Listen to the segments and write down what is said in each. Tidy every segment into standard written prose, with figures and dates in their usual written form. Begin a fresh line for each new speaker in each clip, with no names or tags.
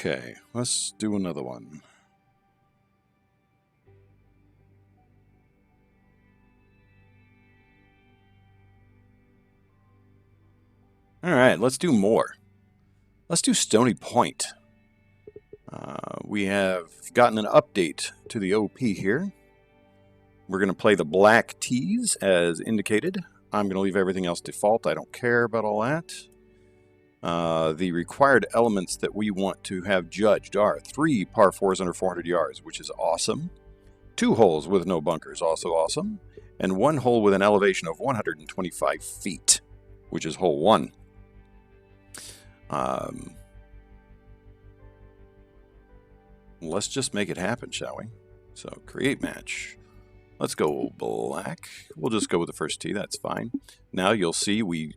Okay, let's do another one. All right, let's do more. Let's do Stony Point. We have gotten an update to the OP here. We're going to play the black tees as indicated. I'm going to leave everything else default. I don't care about all that. The required elements that we want to have judged are 3 par 4s under 400 yards, which is awesome. 2 holes with no bunkers, also awesome. And 1 hole with an elevation of 125 feet, which is hole 1. Let's just make it happen, shall we? So create match. Let's go black. We'll just go with the first tee. That's fine. Now you'll see we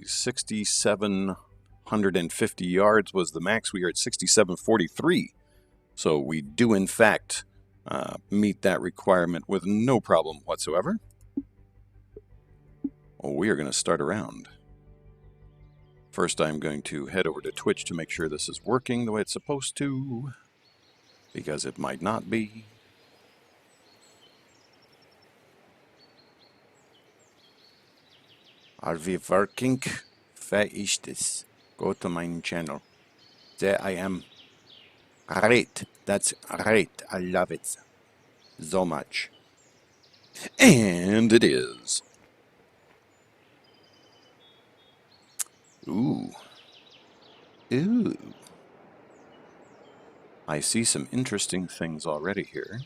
6,750 yards was the max. We are at 6,743. So we do in fact meet that requirement with no problem whatsoever. Well, we are going to start a round. First, I'm going to head over to Twitch to make sure this is working the way it's supposed to, because it might not be. Are we working? Where is this? Go to my channel. There I am. Great. That's great. I love it so much. And it is. Ooh. Ooh. I see some interesting things already here.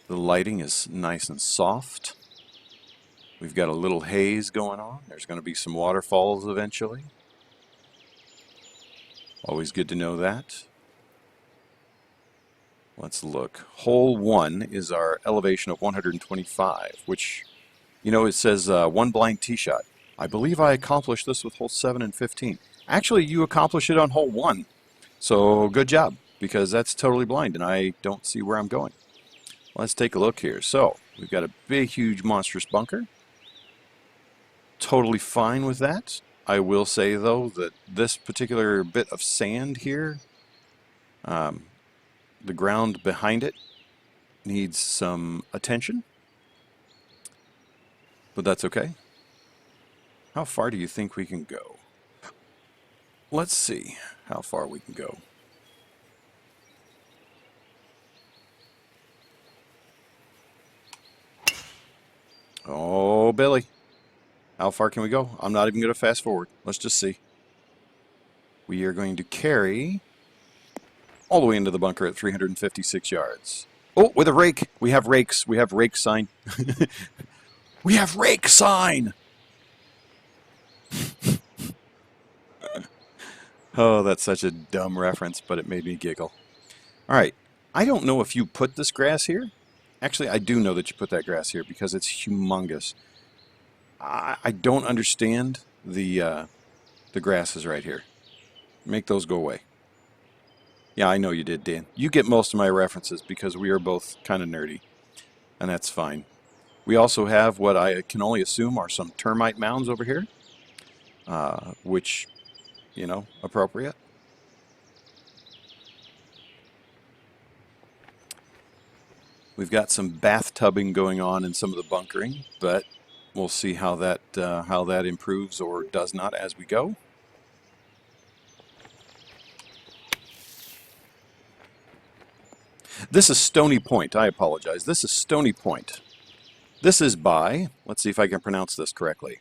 The lighting is nice and soft. We've got a little haze going on. There's going to be some waterfalls eventually. Always good to know that. Let's look. Hole 1 is our elevation of 125, which, you know, it says 1 blind tee shot. I believe I accomplished this with hole 7 and 15. Actually, you accomplished it on hole 1. So good job, because that's totally blind and I don't see where I'm going. Let's take a look here. So we've got a big, huge, monstrous bunker. Totally fine with that. I will say, though, that this particular bit of sand here, the ground behind it needs some attention, but that's okay. How far do you think we can go? Let's see how far we can go. Oh, Billy. How far can we go? I'm not even going to fast forward. Let's just see. We are going to carry all the way into the bunker at 356 yards. Oh, with a rake. We have rakes. We have rake sign. We have rake sign! Oh, that's such a dumb reference, but it made me giggle. All right. I don't know if you put this grass here. Actually, I do know that you put that grass here because it's humongous. I don't understand the grasses right here. Make those go away. Yeah, I know you did, Dan. You get most of my references because we are both kind of nerdy, and that's fine. We also have what I can only assume are some termite mounds over here, which, you know, appropriate. We've got some bathtubing going on in some of the bunkering, but we'll see how that improves or does not as we go. This is Stony Point. I apologize. This is Stony Point. This is by, let's see if I can pronounce this correctly,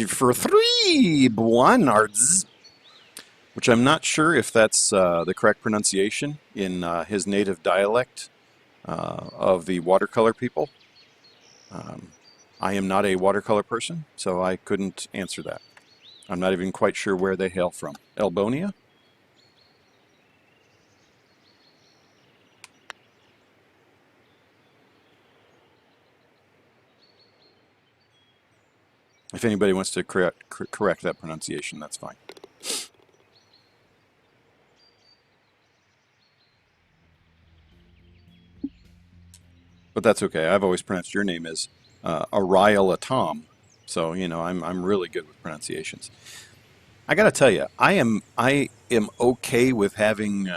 for 3 Buonards, which I'm not sure if that's the correct pronunciation in his native dialect of the watercolor people. I am not a watercolor person, so I couldn't answer that. I'm not even quite sure where they hail from. Elbonia? If anybody wants to correct that pronunciation, that's fine. But that's okay. I've always pronounced your name as Ariel Tom, so you know I'm really good with pronunciations. I gotta tell you, I am okay with having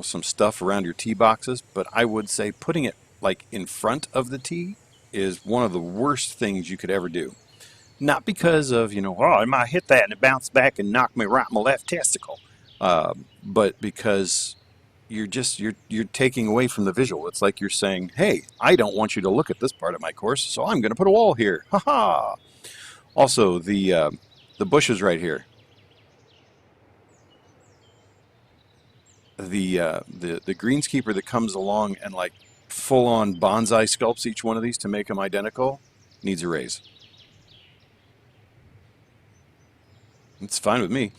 some stuff around your tee boxes, but I would say putting it like in front of the tee is one of the worst things you could ever do. Not because of oh, I might hit that and it bounced back and knocked me right in my left testicle, but because you're taking away from the visual. It's like you're saying, "Hey, I don't want you to look at this part of my course, so I'm going to put a wall here." Ha ha! Also, the bushes right here. The greenskeeper that comes along and like full on bonsai sculpts each one of these to make them identical needs a raise. It's fine with me.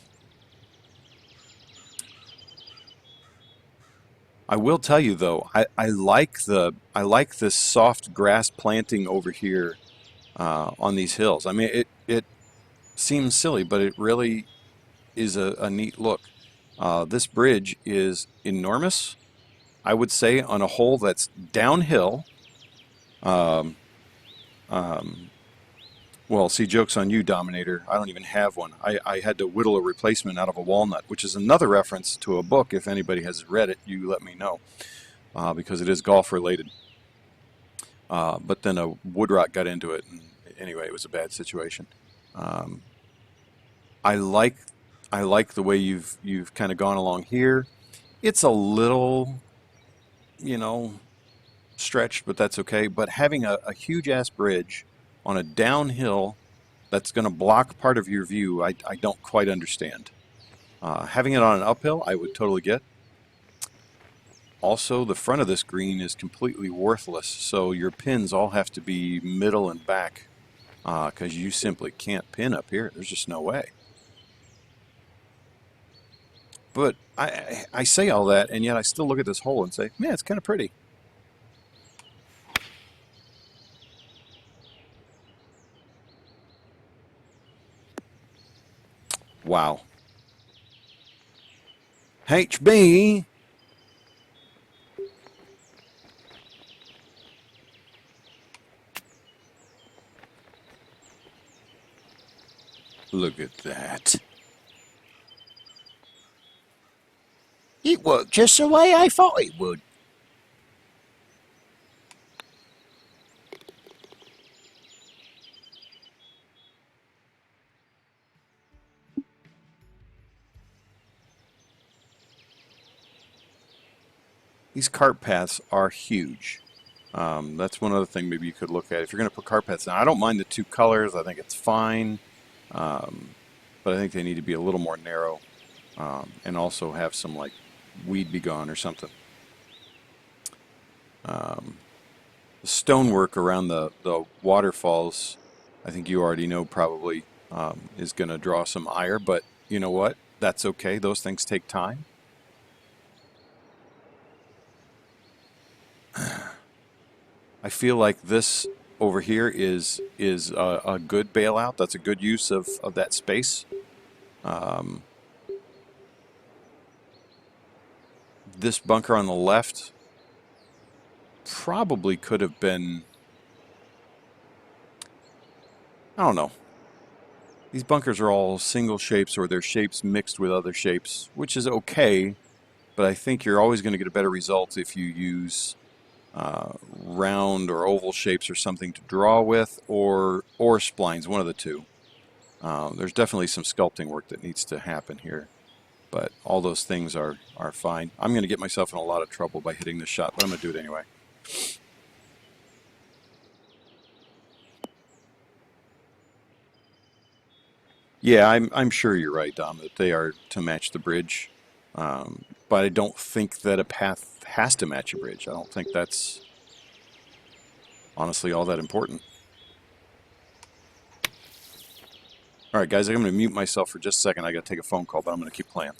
I will tell you though, I like this soft grass planting over here on these hills. I mean, it seems silly, but it really is a neat look. This bridge is enormous. I would say on a hole that's downhill. Um, um, well, see, joke's on you, Dominator. I don't even have one. I had to whittle a replacement out of a walnut, which is another reference to a book. If anybody has read it, you let me know, because it is golf related. But then a wood rot got into it, and anyway, it was a bad situation. Um, I like I like the way you've kind of gone along here. It's a little, you know, stretched, but that's okay. But having a huge ass bridge on a downhill that's going to block part of your view, I don't quite understand. Having it on an uphill, I would totally get. Also, the front of this green is completely worthless, so your pins all have to be middle and back because you simply can't pin up here. There's just no way. But I say all that, and yet I still look at this hole and say, man, it's kind of pretty. Wow. HB. Look at that. It worked just the way I thought it would. These cart paths are huge. That's one other thing maybe you could look at. If you're going to put cart paths, now I don't mind the two colors. I think it's fine. Um, but I think they need to be a little more narrow and also have some like weed be gone or something. Um, the stonework around the waterfalls, I think you already know probably is going to draw some ire, but you know what? That's okay. Those things take time. I feel like this over here is a good bailout. That's a good use of that space. Um, this bunker on the left probably could have been, I don't know. These bunkers are all single shapes or they're shapes mixed with other shapes, which is okay, but I think you're always going to get a better result if you use round or oval shapes or something to draw with, or splines, one of the two. There's definitely some sculpting work that needs to happen here, but all those things are fine. I'm going to get myself in a lot of trouble by hitting this shot, but I'm going to do it anyway. Yeah, I'm sure you're right, Dom, that they are to match the bridge, but I don't think that a path has to match a bridge. I don't think that's honestly all that important. All right, guys, I'm going to mute myself for just a second. I got to take a phone call, but I'm going to keep playing.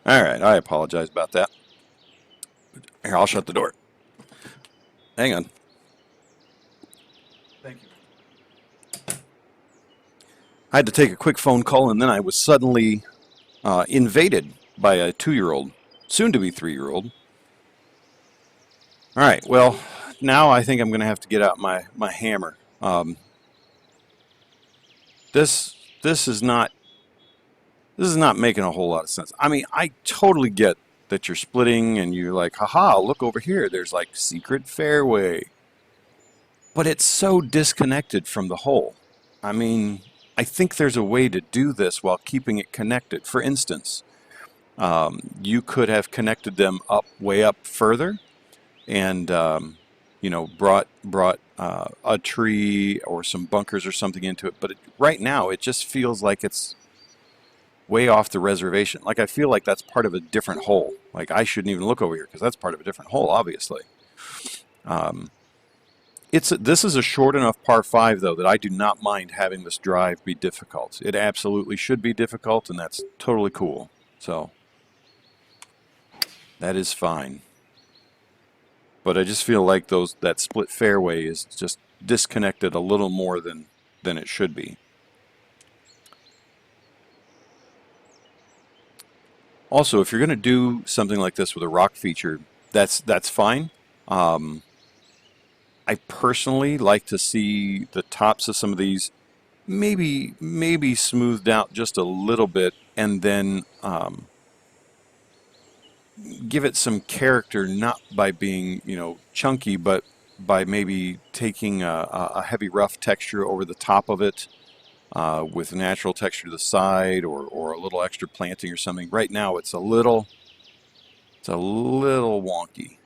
All right, I apologize about that. Here, I'll shut the door. Hang on. Thank you. I had to take a quick phone call, and then I was suddenly invaded by a 2-year-old, soon to be 3-year-old. All right, well, now I think I'm going to have to get out my hammer. This is not making a whole lot of sense. I mean, I totally get that you're splitting and you're like, haha, look over here. There's like secret fairway. But it's so disconnected from the hole. I mean, I think there's a way to do this while keeping it connected. For instance, you could have connected them way up further and, you know, brought a tree or some bunkers or something into it. But right now, it just feels like it's way off the reservation. Like I feel like that's part of a different hole. Like I shouldn't even look over here because that's part of a different hole, obviously. This is a short enough par 5 though that I do not mind having this drive be difficult. It absolutely should be difficult, and that's totally cool. So that is fine. But I just feel like that split fairway is just disconnected a little more than it should be. Also, if you're going to do something like this with a rock feature, that's fine. I personally like to see the tops of some of these maybe smoothed out just a little bit, and then give it some character, not by being, you know, chunky, but by maybe taking a heavy rough texture over the top of it. With natural texture to the side, or a little extra planting or something. Right now it's a little wonky.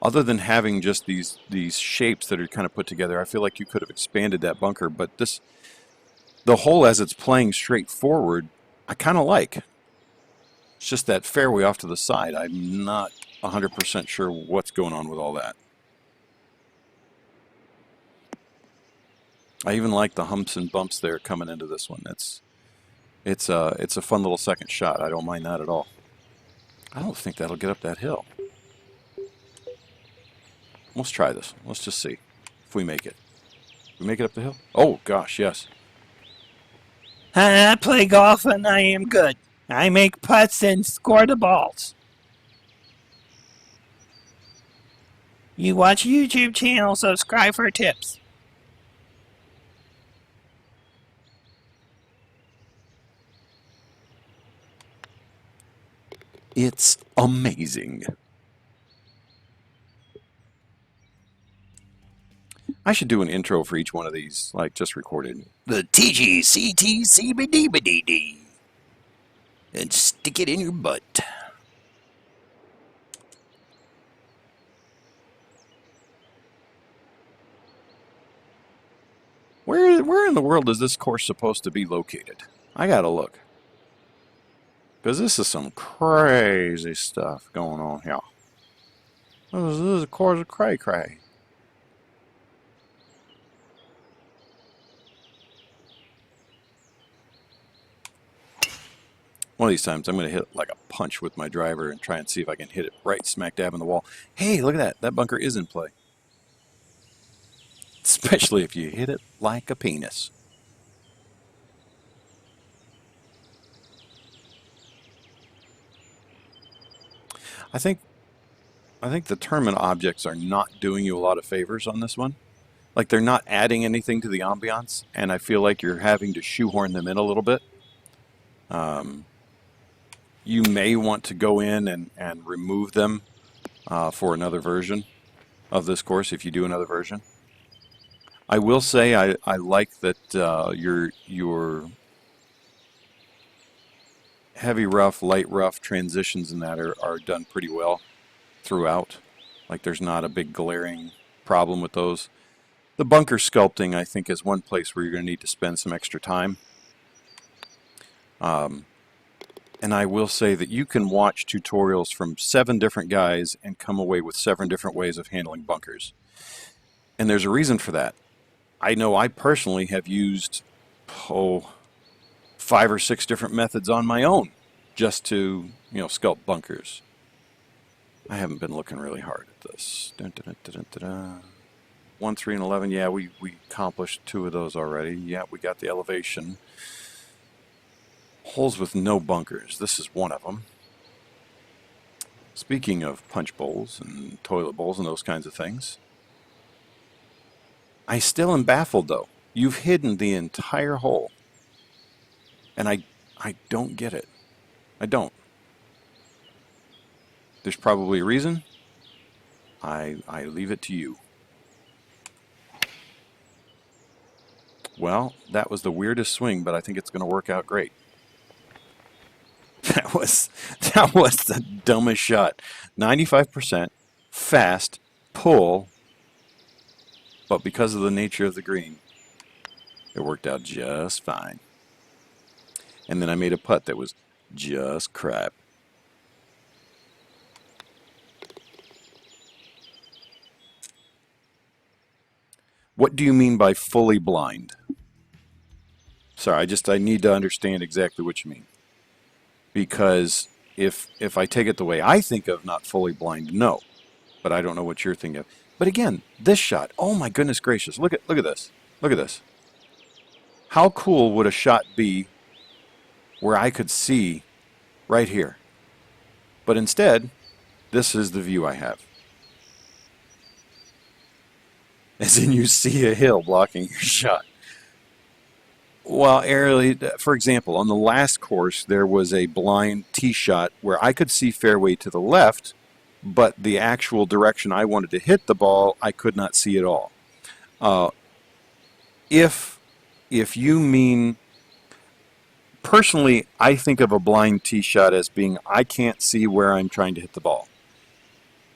Other than having just these shapes that are kind of put together, I feel like you could have expanded that bunker, but the hole as it's playing straight forward, I kind of like. It's just that fairway off to the side. I'm not 100% sure what's going on with all that. I even like the humps and bumps there coming into this one. It's a fun little second shot. I don't mind that at all. I don't think that'll get up that hill. Let's try this. Let's just see if we make it. We make it up the hill? Oh gosh, yes.
I play golf and I am good. I make putts and score the balls. You watch YouTube channel, subscribe for tips.
It's amazing. I should do an intro for each one of these, like just recorded.
The TGCTCCCDC19. And stick it in your butt.
Where in the world is this course supposed to be located? I gotta look. Because this is some crazy stuff going on here. This is a course of cray-cray. One of these times I'm going to hit like a punch with my driver and try and see if I can hit it right smack dab in the wall. Hey, look at that. That bunker is in play. Especially if you hit it like a penis. I think the tournament objects are not doing you a lot of favors on this one. Like they're not adding anything to the ambiance, and I feel like you're having to shoehorn them in a little bit. You may want to go in and remove them for another version of this course if you do another version. I will say I like that your heavy rough, light rough transitions in that are done pretty well throughout. Like there's not a big glaring problem with those. The bunker sculpting, I think, is one place where you're going to need to spend some extra time. And I will say that you can watch tutorials from 7 different guys and come away with 7 different ways of handling bunkers. And there's a reason for that. I know I personally have used, 5 or 6 different methods on my own just to, sculpt bunkers. I haven't been looking really hard at this. 1, 3, and 11. Yeah, we accomplished 2 of those already. Yeah, we got the elevation. Holes with no bunkers. This is one of them. Speaking of punch bowls and toilet bowls and those kinds of things, I still am baffled though. You've hidden the entire hole. And I don't get it. I don't. There's probably a reason. I leave it to you. Well, that was the weirdest swing, but I think it's going to work out great. That was the dumbest shot. 95% fast pull, but because of the nature of the green, it worked out just fine. And then I made a putt that was just crap. What do you mean by fully blind? Sorry, I need to understand exactly what you mean. Because if I take it the way I think of not fully blind, no. But I don't know what you're thinking of. But again, this shot, oh my goodness gracious, look at this. Look at this. How cool would a shot be where I could see right here? But instead, this is the view I have. As in you see a hill blocking your shot. Well, for example, on the last course, there was a blind tee shot where I could see fairway to the left, but the actual direction I wanted to hit the ball, I could not see at all. If you mean, personally, I think of a blind tee shot as being I can't see where I'm trying to hit the ball.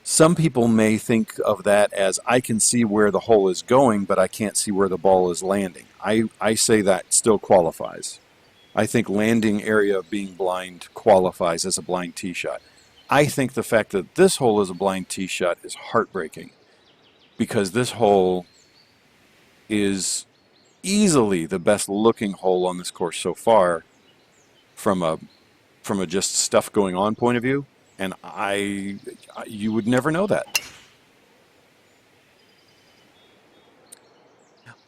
Some people may think of that as I can see where the hole is going, but I can't see where the ball is landing. I say that still qualifies. I think landing area being blind qualifies as a blind tee shot. I think the fact that this hole is a blind tee shot is heartbreaking because this hole is easily the best looking hole on this course so far from a just stuff going on point of view. And you would never know that.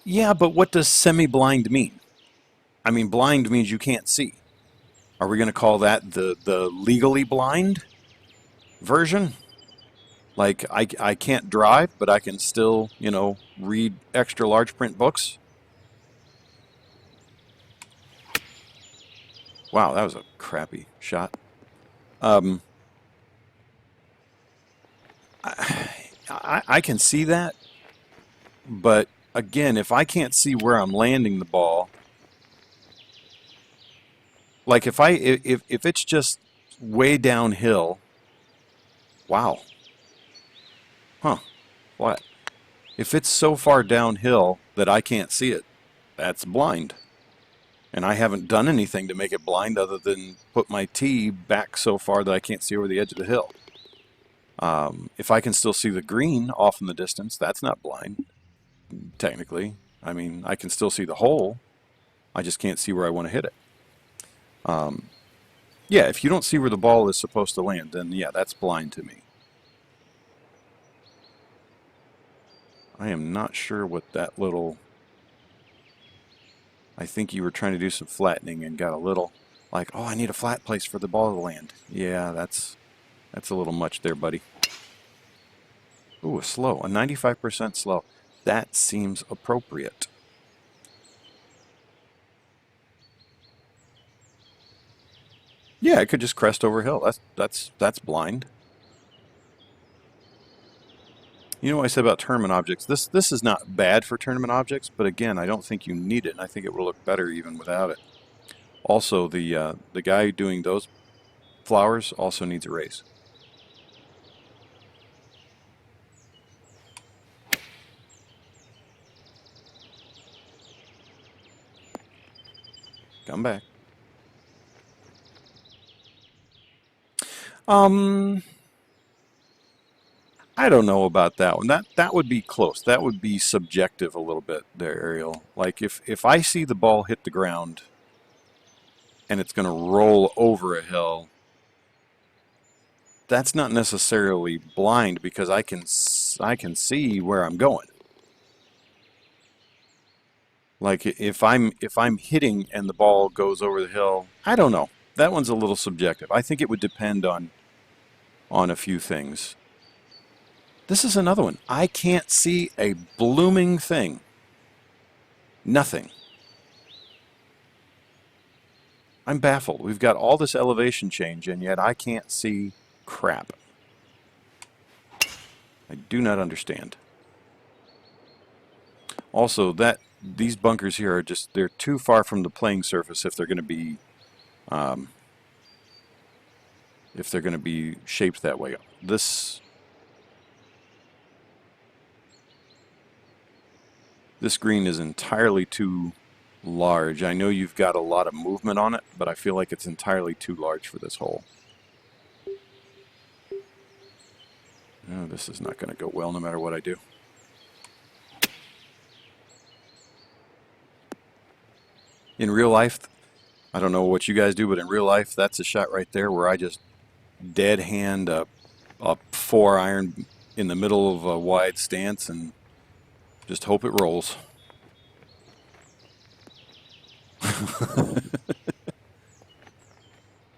Yeah, but what does semi-blind mean? I mean, blind means you can't see. Are we going to call that the legally blind version? Like, I can't drive, but I can still, read extra large print books? Wow, that was a crappy shot. I can see that, but again, if I can't see where I'm landing the ball, like if it's just way downhill, wow, what? If it's so far downhill that I can't see it, that's blind. And I haven't done anything to make it blind other than put my tee back so far that I can't see over the edge of the hill. If I can still see the green off in the distance, that's not blind, technically. I mean, I can still see the hole. I just can't see where I want to hit it. Yeah, if you don't see where the ball is supposed to land, then yeah, that's blind to me. I am not sure what that little... I think you were trying to do some flattening and got a little like, oh, I need a flat place for the ball to land. Yeah, that's a little much there, buddy. Ooh, a 95% slow. That seems appropriate. Yeah, it could just crest over hill. That's blind. You know what I said about tournament objects? This is not bad for tournament objects, but again, I don't think you need it, and I think it will look better even without it. Also, the guy doing those flowers also needs a raise. Come back. I don't know about that one. That would be close. That would be subjective a little bit there, Ariel. Like if I see the ball hit the ground and it's going to roll over a hill, that's not necessarily blind because I can see where I'm going. Like if I'm hitting and the ball goes over the hill, I don't know. That one's a little subjective. I think it would depend on a few things. This is another one. I can't see a blooming thing. Nothing. I'm baffled. We've got all this elevation change, and yet I can't see crap. I do not understand. Also, these bunkers here are they're too far from the playing surface if they're going to be shaped that way. This green is entirely too large. I know you've got a lot of movement on it, but I feel like it's entirely too large for this hole. Oh, this is not going to go well no matter what I do. In real life, I don't know what you guys do, but in real life, that's a shot right there where I just dead hand a 4-iron in the middle of a wide stance and just hope it rolls.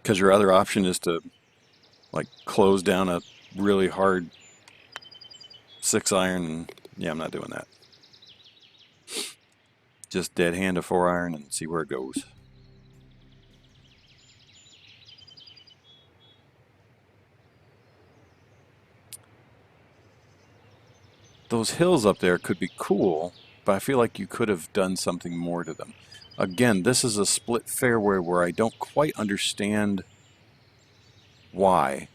Because your other option is to like close down a really hard 6-iron, and yeah, I'm not doing that. Just dead hand a 4-iron and see where it goes. Those hills up there could be cool, but I feel like you could have done something more to them. Again, this is a split fairway where I don't quite understand why.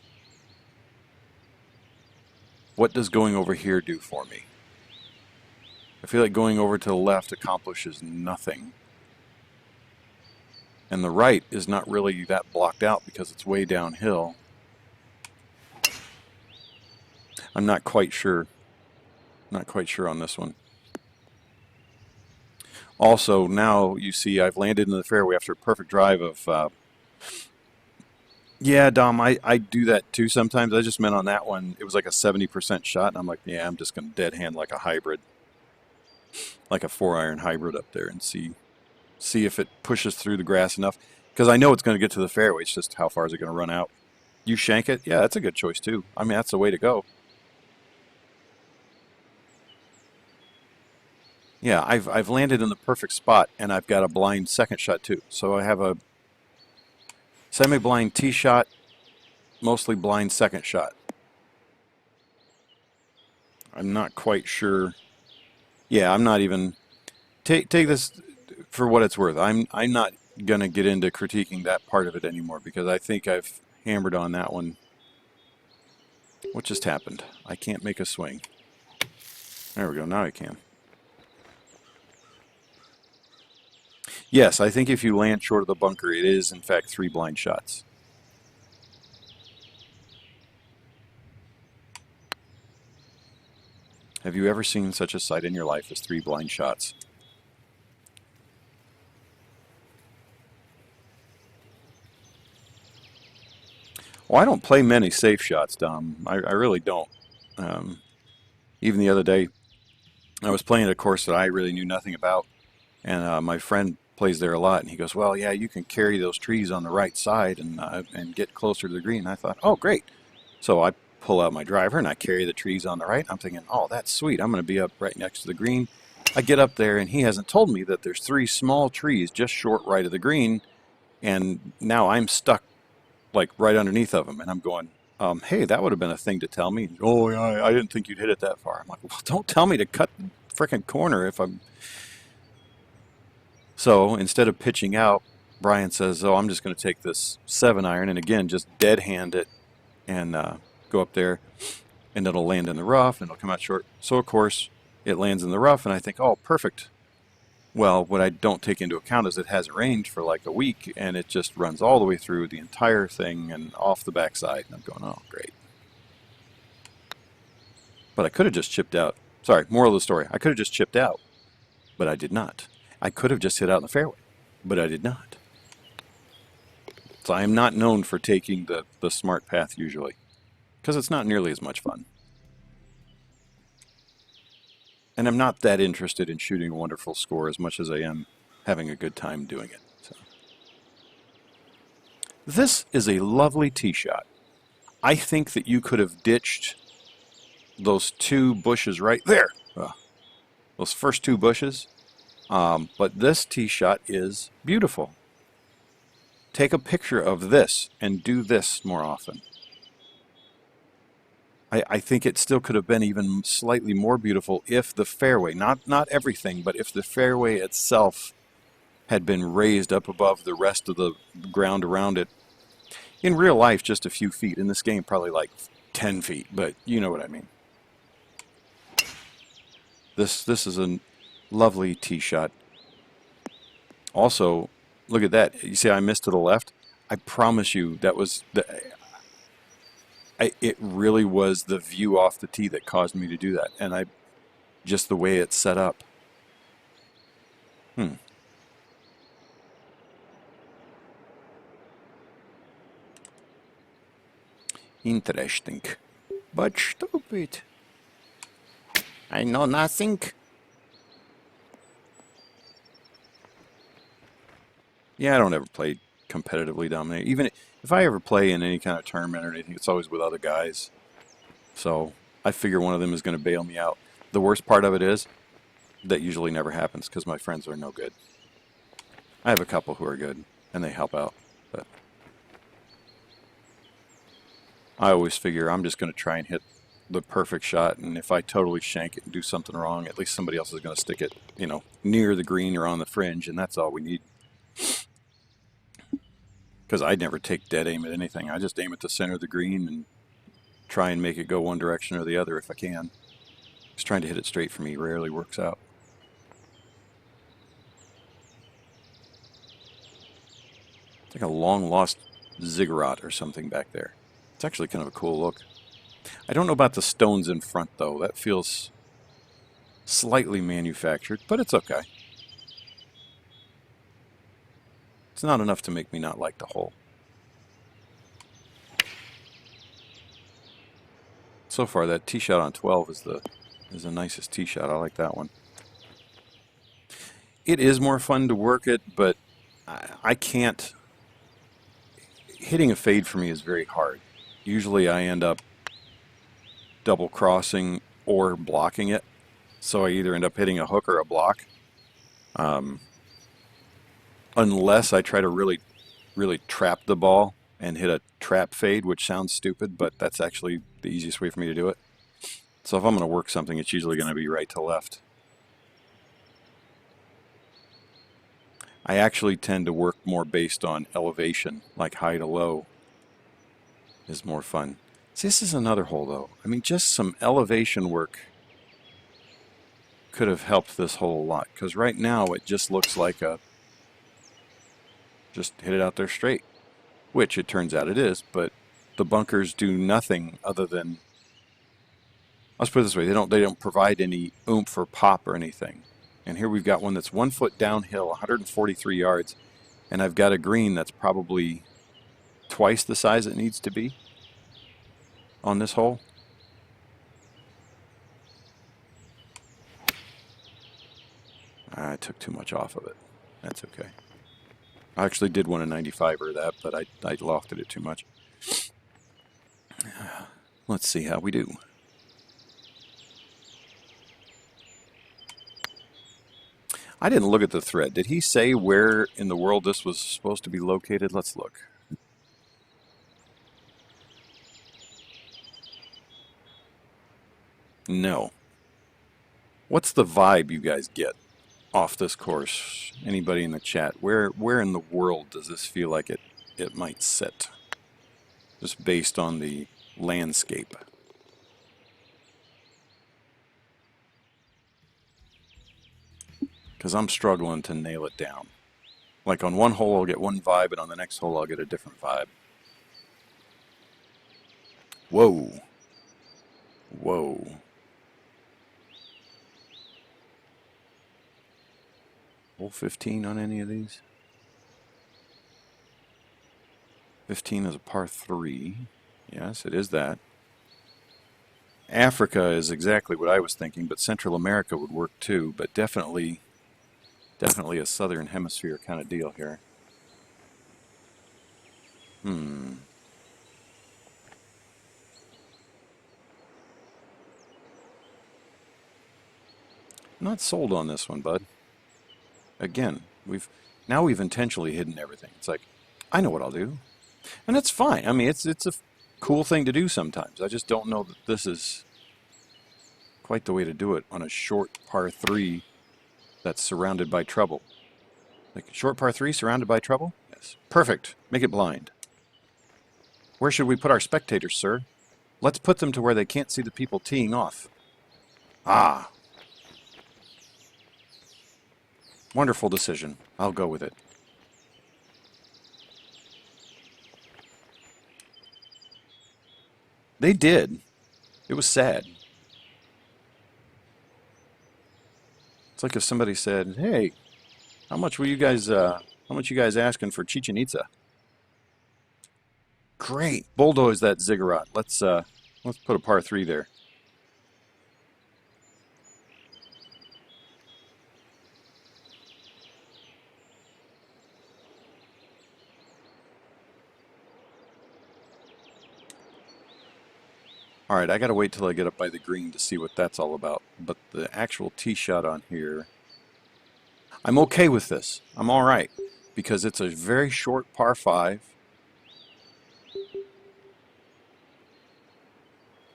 What does going over here do for me? I feel like going over to the left accomplishes nothing. And the right is not really that blocked out because it's way downhill. I'm not quite sure. Not quite sure on this one. Also, now you see I've landed in the fairway after a perfect drive of... yeah, Dom, I do that too sometimes. I just meant on that one, it was like a 70% shot. And I'm like, yeah, I'm just going to dead hand like a hybrid. Like a 4-iron hybrid up there and see if it pushes through the grass enough. Because I know it's going to get to the fairway. It's just how far is it going to run out. You shank it? Yeah, that's a good choice too. I mean, that's the way to go. Yeah, I've landed in the perfect spot, and I've got a blind second shot too. So I have a semi-blind tee shot, mostly blind second shot. I'm not quite sure. Yeah, I'm not even... Take this for what it's worth. I'm not going to get into critiquing that part of it anymore because I think I've hammered on that one. What just happened? I can't make a swing. There we go. Now I can. Yes, I think if you land short of the bunker, it is, in fact, 3 blind shots. Have you ever seen such a sight in your life as 3 blind shots? Well, I don't play many safe shots, Dom. I really don't. Even the other day, I was playing a course that I really knew nothing about, and my friend plays there a lot, and he goes, well, yeah, you can carry those trees on the right side and get closer to the green. And I thought, oh, great. So I pull out my driver, and I carry the trees on the right. I'm thinking, oh, that's sweet. I'm going to be up right next to the green. I get up there, and he hasn't told me that there's 3 small trees just short right of the green, and now I'm stuck, like, right underneath of them. And I'm going, hey, that would have been a thing to tell me. Oh, yeah, I didn't think you'd hit it that far. I'm like, well, don't tell me to cut the frickin' corner if I'm... So instead of pitching out, Brian says, oh, I'm just going to take this 7-iron and again, just dead hand it and go up there and it'll land in the rough and it'll come out short. So of course it lands in the rough and I think, oh, perfect. Well, what I don't take into account is it hasn't rained for like a week and it just runs all the way through the entire thing and off the backside. And I'm going, oh, great. But I could have just chipped out. Sorry, moral of the story. I could have just chipped out, but I did not. I could have just hit out in the fairway, but I did not. So I am not known for taking the smart path usually, because it's not nearly as much fun. And I'm not that interested in shooting a wonderful score as much as I am having a good time doing it. So. This is a lovely tee shot. I think that you could have ditched those two bushes right there. Those first two bushes. But this tee shot is beautiful. Take a picture of this and do this more often. I think it still could have been even slightly more beautiful if the fairway, not everything, but if the fairway itself had been raised up above the rest of the ground around it. In real life, just a few feet. In this game, probably like 10 feet, but you know what I mean. This is a lovely tee shot. Also, look at that. You see I missed to the left? I promise you that was it really was the view off the tee that caused me to do that. And just the way it's set up. Interesting. But stupid. I know nothing. Yeah, I don't ever play competitively dominate. Even if I ever play in any kind of tournament or anything, it's always with other guys. So I figure one of them is going to bail me out. The worst part of it is that usually never happens because my friends are no good. I have a couple who are good and they help out, but I always figure I'm just going to try and hit the perfect shot, and if I totally shank it and do something wrong, at least somebody else is going to stick it, you know, near the green or on the fringe, and that's all we need. Because I'd never take dead aim at anything. I just aim at the center of the green and try and make it go one direction or the other if I can. Just trying to hit it straight for me rarely works out. It's like a long-lost ziggurat or something back there. It's actually kind of a cool look. I don't know about the stones in front, though. That feels slightly manufactured, but it's okay. It's not enough to make me not like the hole. So far, that tee shot on 12 is the nicest tee shot. I like that one. It is more fun to work it, but I can't. Hitting a fade for me is very hard. Usually I end up double crossing or blocking it. So I either end up hitting a hook or a block. Unless I try to really trap the ball and hit a trap fade, which sounds stupid, but that's actually the easiest way for me to do it. So if I'm going to work something, it's usually going to be right to left. I actually tend to work more based on elevation, like high to low is more fun. See, this is another hole, though. I mean, just some elevation work could have helped this hole a lot, because right now it just looks like just hit it out there straight, which it turns out it is, but the bunkers do nothing other than, let's put it this way, they don't provide any oomph or pop or anything. And here we've got one that's 1 foot downhill, 143 yards, and I've got a green that's probably twice the size it needs to be on this hole. I took too much off of it. That's okay. I actually did want a 95 or that, but I lofted it too much. Let's see how we do. I didn't look at the thread. Did he say where in the world this was supposed to be located? Let's look. No. What's the vibe you guys get off this course? Anybody in the chat? Where in the world does this feel like it might sit? Just based on the landscape. Because I'm struggling to nail it down. Like on one hole I'll get one vibe, and on the next hole I'll get a different vibe. Whoa. Whoa. Hole 15 on any of these? 15 is a par 3. Yes, it is that. Africa is exactly what I was thinking, but Central America would work too, but definitely a southern hemisphere kind of deal here. I'm not sold on this one, bud. Again, now we've intentionally hidden everything. It's like, I know what I'll do. And that's fine. I mean, it's a cool thing to do sometimes. I just don't know that this is quite the way to do it on a short par 3 that's surrounded by trouble. Like short par 3 surrounded by trouble? Yes. Perfect. Make it blind. Where should we put our spectators, sir? Let's put them to where they can't see the people teeing off. Ah. Wonderful decision. I'll go with it. They did. It was sad. It's like if somebody said, "Hey, how much you guys asking for Chichen Itza?" Great. Bulldoze that ziggurat. Let's put a par 3 there. All right, I got to wait till I get up by the green to see what that's all about. But the actual tee shot on here, I'm okay with this. I'm all right because it's a very short par 5.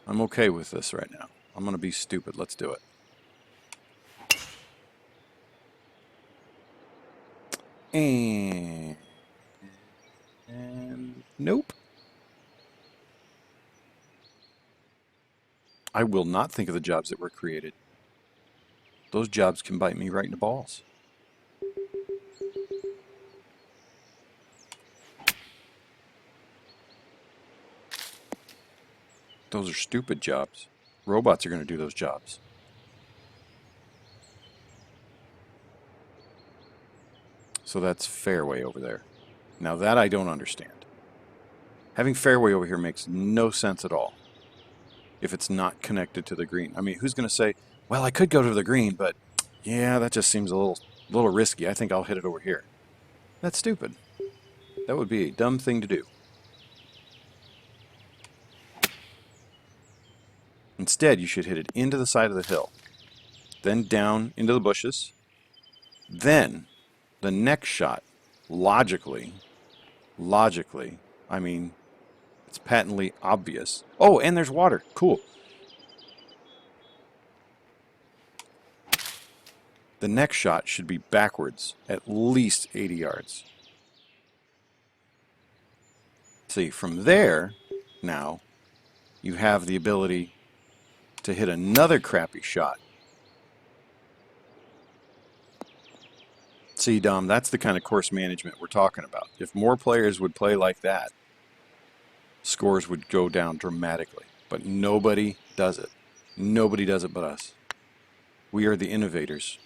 I'm okay with this right now. I'm going to be stupid. Let's do it. And nope. I will not think of the jobs that were created. Those jobs can bite me right in the balls. Those are stupid jobs. Robots are going to do those jobs. So that's fairway over there. Now that I don't understand. Having fairway over here makes no sense at all if it's not connected to the green. I mean, who's going to say, well, I could go to the green, but yeah, that just seems a little risky. I think I'll hit it over here. That's stupid. That would be a dumb thing to do. Instead, you should hit it into the side of the hill, then down into the bushes. Then the next shot, logically, I mean, it's patently obvious. Oh, and there's water. Cool. The next shot should be backwards, at least 80 yards. See, from there, now, you have the ability to hit another crappy shot. See, Dom, that's the kind of course management we're talking about. If more players would play like that, scores would go down dramatically. But nobody does it. Nobody does it but us. We are the innovators.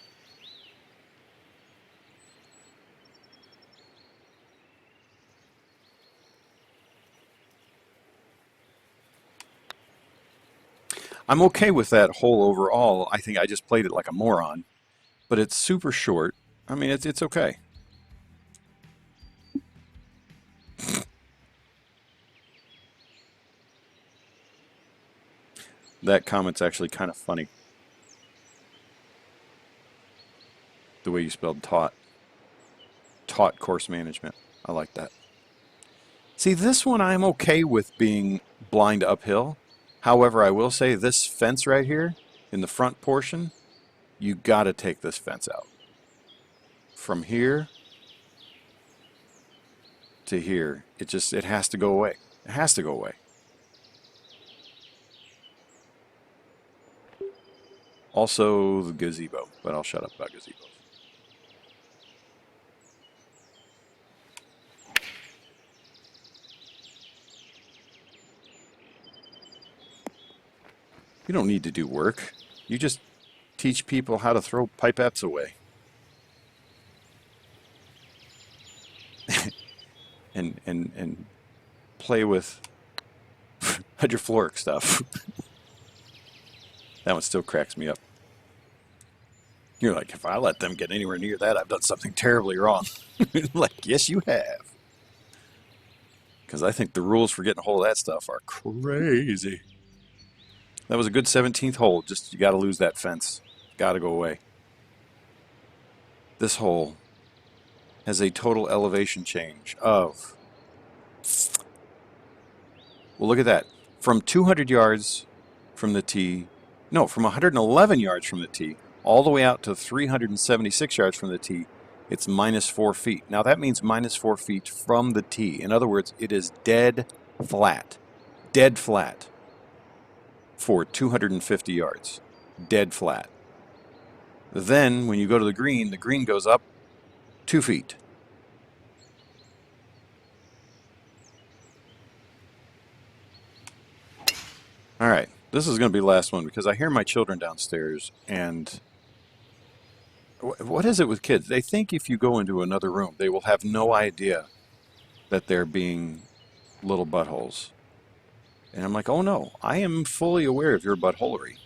I'm okay with that hole overall. I think I just played it like a moron. But it's super short. I mean, it's okay. That comment's actually kind of funny. The way you spelled taught. Taught course management. I like that. See, this one I'm okay with being blind uphill. However, I will say this fence right here in the front portion, you got to take this fence out. From here to here, it has to go away. It has to go away. Also the gazebo, but I'll shut up about gazebos. You don't need to do work. You just teach people how to throw pipettes away. and play with hydrofluoric stuff. That one still cracks me up. You're like, if I let them get anywhere near that, I've done something terribly wrong. Like, yes, you have. Because I think the rules for getting a hold of that stuff are crazy. That was a good 17th hole. Just, you got to lose that fence. Got to go away. This hole has a total elevation change of, well, look at that. From 200 yards from the tee, no, from 111 yards from the tee, all the way out to 376 yards from the tee, it's minus 4 feet. Now that means minus 4 feet from the tee. In other words, it is dead flat for 250 yards. Dead flat. Then when you go to the green goes up 2 feet. All right, this is going to be the last one because I hear my children downstairs, and what is it with kids? They think if you go into another room, they will have no idea that they're being little buttholes. And I'm like, oh no, I am fully aware of your buttholery.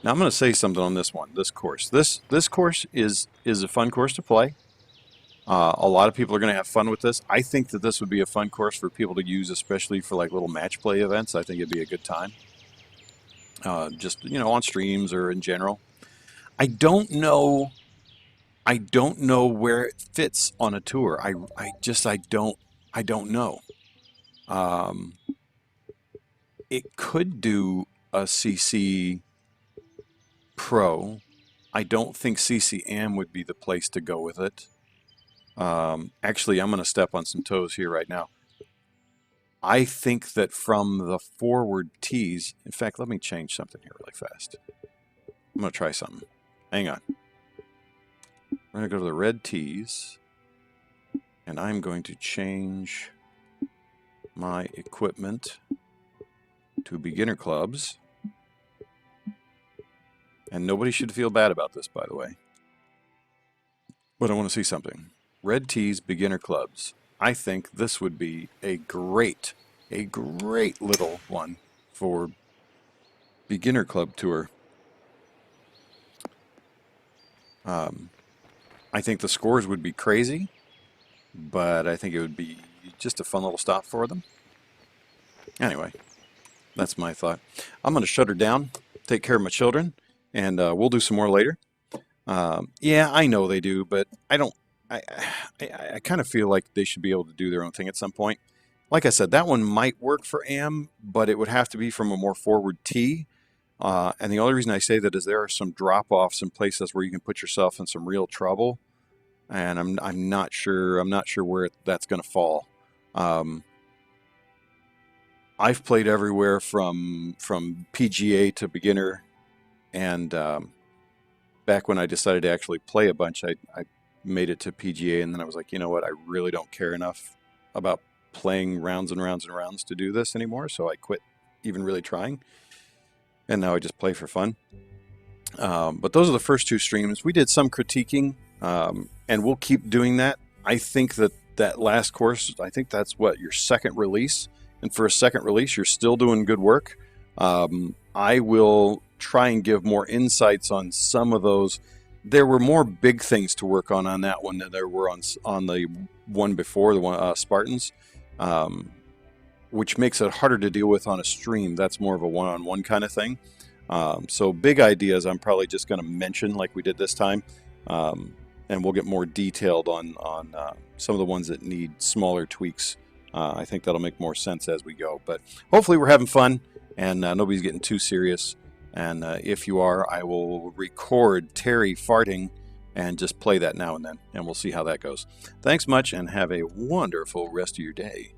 Now I'm going to say something on this one, this course. This course is a fun course to play. A lot of people are going to have fun with this. I think that this would be a fun course for people to use, especially for like little match play events. I think it'd be a good time. Just, you know, on streams or in general. I don't know where it fits on a tour. I don't know. It could do a CC Pro. I don't think CCM would be the place to go with it. Actually, I'm going to step on some toes here right now. I think that from the forward tees, in fact, let me change something here really fast. I'm going to try something. Hang on. We're going to go to the red tees, and I'm going to change my equipment to beginner clubs. And nobody should feel bad about this, by the way. But I want to see something. Red tees, beginner clubs. I think this would be a great little one for beginner club tour. I think the scores would be crazy, but I think it would be just a fun little stop for them. Anyway, that's my thought. I'm going to shut her down, take care of my children, and we'll do some more later. Yeah, I know they do, but I don't. I kind of feel like they should be able to do their own thing at some point. Like I said, that one might work for AM, but it would have to be from a more forward tee. And the only reason I say that is there are some drop-offs in places where you can put yourself in some real trouble, and I'm not sure where that's going to fall. I've played everywhere from PGA to beginner, and back when I decided to actually play a bunch, I made it to PGA, and then I was like, you know what, I really don't care enough about playing rounds and rounds and rounds to do this anymore, so I quit even really trying, and now I just play for fun. But those are the first two streams. We did some critiquing, and we'll keep doing that. I think that last course, I think that's what, your second release, and for a second release, you're still doing good work. I will try and give more insights on some of those. There were more big things to work on that one than there were on the one before, the one Spartans, which makes it harder to deal with on a stream. That's more of a one-on-one kind of thing. So big ideas I'm probably just going to mention like we did this time, and we'll get more detailed on some of the ones that need smaller tweaks. I think that'll make more sense as we go. But hopefully we're having fun, and nobody's getting too serious. And if you are, I will record Terry farting and just play that now and then, and we'll see how that goes. Thanks much, and have a wonderful rest of your day.